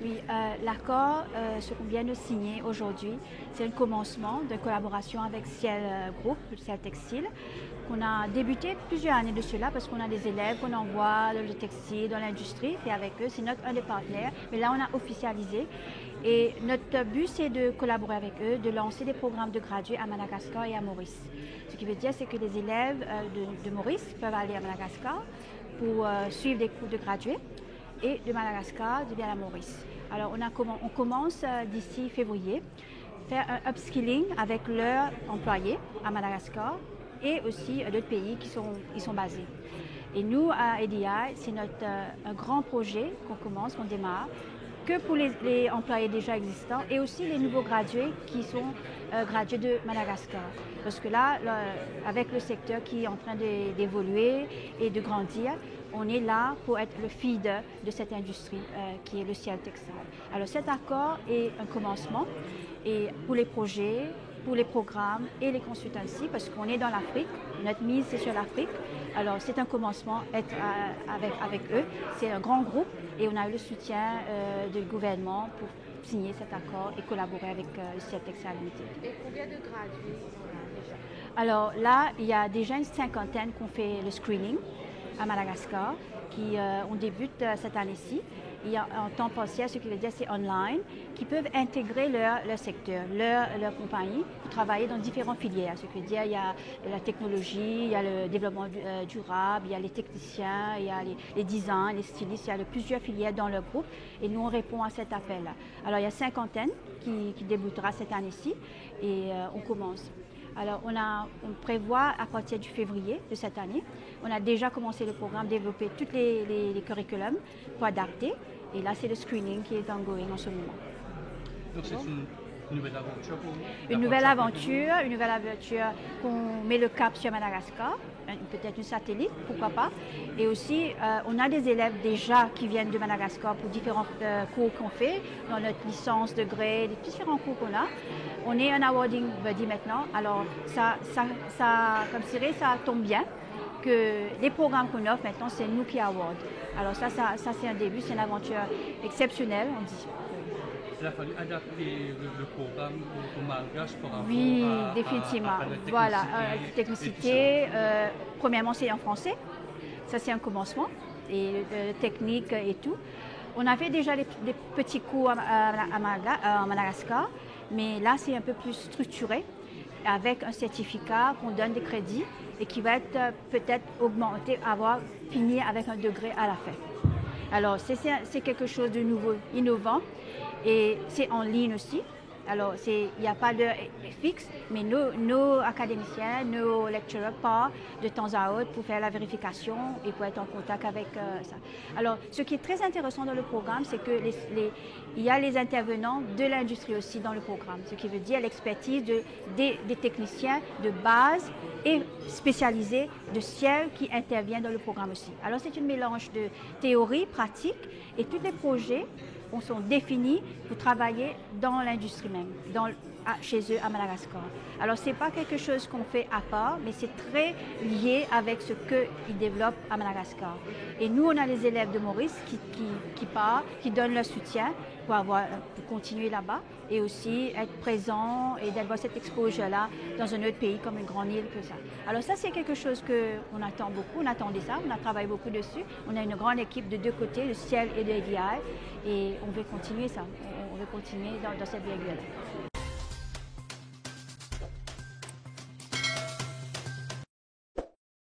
Oui, l'accord, ce qu'on vient de signer aujourd'hui, c'est le commencement de collaboration avec Ciel Group, Ciel Textile, qu'on a débuté plusieurs années de cela parce qu'on a des élèves qu'on envoie dans le textile, dans l'industrie, et avec eux, c'est un des partenaires. Mais là, on a officialisé. Et notre but, c'est de collaborer avec eux, de lancer des programmes de gradués à Madagascar et à Maurice. Ce qui veut dire, c'est que les élèves de Maurice peuvent aller à Madagascar pour suivre des cours de gradués et de Madagascar de bien à Maurice. Alors on commence d'ici février, faire un upskilling avec leurs employés à Madagascar et aussi d'autres pays qui sont basés. Et nous, à EDI, c'est un grand projet qu'on démarre, que pour les employés déjà existants et aussi les nouveaux gradués qui sont gradués de Madagascar. Parce que là, avec le secteur qui est en train d'évoluer et de grandir, on est là pour être le feeder de cette industrie qui est le ciel textile. Alors cet accord est un commencement et pour les projets, pour les programmes et les consultancies, parce qu'on est dans l'Afrique, notre mise c'est sur l'Afrique. Alors c'est un commencement être avec eux. C'est un grand groupe et on a eu le soutien du gouvernement pour signer cet accord et collaborer avec le ciel textile Limited. Et combien de gradués on a déjà? Alors là, il y a déjà une cinquantaine qu'on fait le screening à Madagascar, on débute cette année-ci. Il y a en temps partiel, ce qui veut dire c'est online, qui peuvent intégrer leur secteur, leur compagnie, pour travailler dans différentes filières. Ce qui veut dire il y a la technologie, il y a le développement durable, il y a les techniciens, il y a les designs, les stylistes, il y a plusieurs filières dans leur groupe et nous on répond à cet appel-là. Alors il y a cinquantaine qui débutera cette année-ci et on commence. Alors, on prévoit à partir du février de cette année, on a déjà commencé le programme, développer tous les curriculums pour adapter. Et là, c'est le screening qui est ongoing en ce moment. Donc, c'est une nouvelle aventure pour vous? Une nouvelle aventure qu'on met le cap sur Madagascar, peut-être une satellite, pourquoi pas. Et aussi, on a des élèves déjà qui viennent de Madagascar pour différents cours qu'on fait, dans notre licence, degré, les différents cours qu'on a. On est un awarding buddy maintenant, alors ça tombe bien que les programmes qu'on offre maintenant, c'est nous qui award. Alors ça c'est un début, c'est une aventure exceptionnelle, on dit. Il a fallu adapter le programme au malgache par rapport oui, définitivement. À la technicité. Voilà, technicité. Premièrement, c'est en français. Ça, c'est un commencement. Et technique et tout. On avait déjà des petits cours à Madagascar, mais là, c'est un peu plus structuré, avec un certificat qu'on donne des crédits et qui va être peut-être augmenté, avoir fini avec un degré à la fin. Alors, c'est quelque chose de nouveau, innovant. Et c'est en ligne aussi. Alors, il n'y a pas de fixe, mais nos académiciens, nos lecturers partent de temps à autre pour faire la vérification et pour être en contact avec ça. Alors, ce qui est très intéressant dans le programme, c'est que il y a les intervenants de l'industrie aussi dans le programme, ce qui veut dire l'expertise des techniciens de base et spécialisés de ciel qui interviennent dans le programme aussi. Alors, c'est un mélange de théorie, pratique et tous les projets sont définis pour travailler dans l'industrie même, chez eux à Madagascar. Alors, ce n'est pas quelque chose qu'on fait à part, mais c'est très lié avec ce qu'ils développent à Madagascar. Et nous, on a les élèves de Maurice qui partent, qui donnent leur soutien pour continuer là-bas et aussi être présents et d'avoir cette exposure-là dans un autre pays comme une grande île que ça. Alors ça, c'est quelque chose qu'on attend beaucoup. On attendait ça, on a travaillé beaucoup dessus. On a une grande équipe de deux côtés, le ciel et de EDI, et on veut continuer ça. On veut continuer dans cette virgule-là.